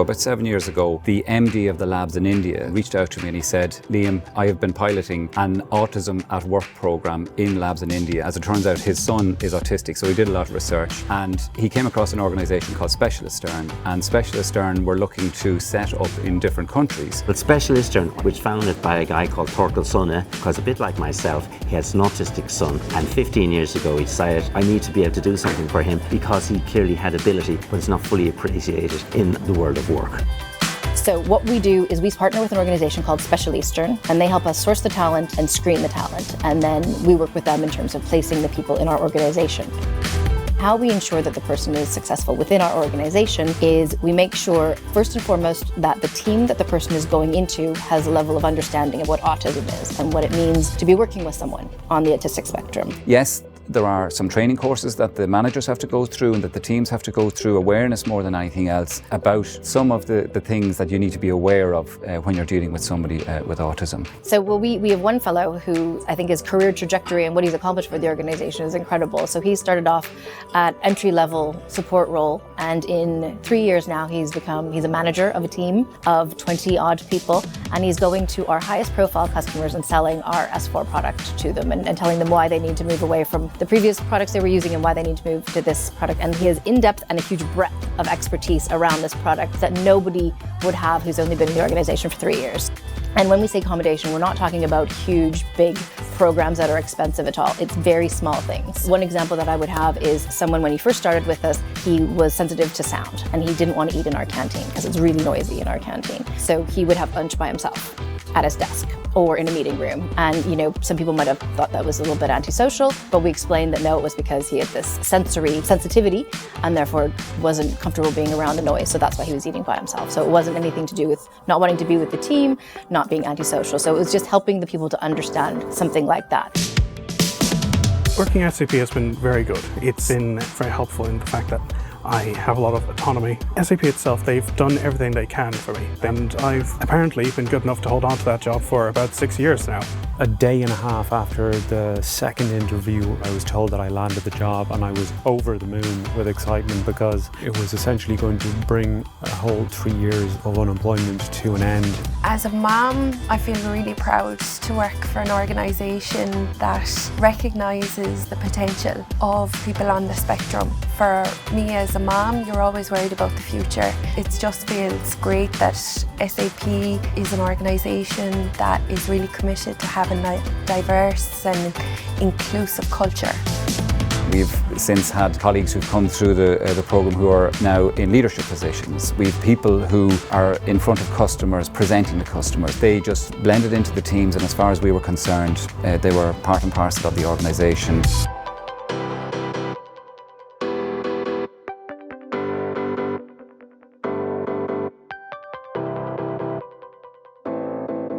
About 7 years ago, the MD of the labs in India reached out to me and he said, Liam, I have been piloting an autism at work program in labs in India. As it turns out, his son is autistic, so he did a lot of research and he came across an organisation called Specialistern, and Specialistern were looking to set up in different countries. But Specialistern, which founded by a guy called Torkel Sunne, because a bit like myself, he has an autistic son, and 15 years ago he decided I need to be able to do something for him because he clearly had ability, but it's not fully appreciated in the world of work. So what we do is we partner with an organization called Specialistern, and they help us source the talent and screen the talent, and then we work with them in terms of placing the people in our organization. How we ensure that the person is successful within our organization is we make sure, first and foremost, that the team that the person is going into has a level of understanding of what autism is and what it means to be working with someone on the autistic spectrum. Yes, there are some training courses that the managers have to go through and that the teams have to go through, awareness more than anything else about some of the things that you need to be aware of when you're dealing with somebody with autism. So we have one fellow who I think his career trajectory and what he's accomplished for the organization is incredible. So he started off at entry-level support role, and in 3 years now he's a manager of a team of 20 odd people, and he's going to our highest profile customers and selling our S4 product to them and telling them why they need to move away from the previous products they were using and why they need to move to this product. And he has in-depth and a huge breadth of expertise around this product that nobody would have who's only been in the organization for 3 years. And when we say accommodation, we're not talking about huge, big programs that are expensive at all. It's very small things. One example that I would have is someone, when he first started with us, he was sensitive to sound and he didn't want to eat in our canteen because it's really noisy in our canteen. So he would have lunch by himself at his desk or in a meeting room. And, you know, some people might have thought that was a little bit antisocial, but we explained that no, it was because he had this sensory sensitivity and therefore wasn't comfortable being around the noise. So that's why he was eating by himself. So it wasn't anything to do with not wanting to be with the team, not being antisocial. So it was just helping the people to understand something like that. Working at SAP has been very good. It's been very helpful in the fact that I have a lot of autonomy. SAP itself, they've done everything they can for me, and I've apparently been good enough to hold on to that job for about 6 years now. A day and a half after the second interview, I was told that I landed the job, and I was over the moon with excitement because it was essentially going to bring a whole 3 years of unemployment to an end. As a mom, I feel really proud to work for an organisation that recognises the potential of people on the spectrum. For me as a mom, you're always worried about the future. It just feels great that SAP is an organisation that is really committed to having a diverse and inclusive culture. We've since had colleagues who've come through the programme who are now in leadership positions. We've people who are in front of customers, presenting to customers. They just blended into the teams, and as far as we were concerned, they were part and parcel of the organisation.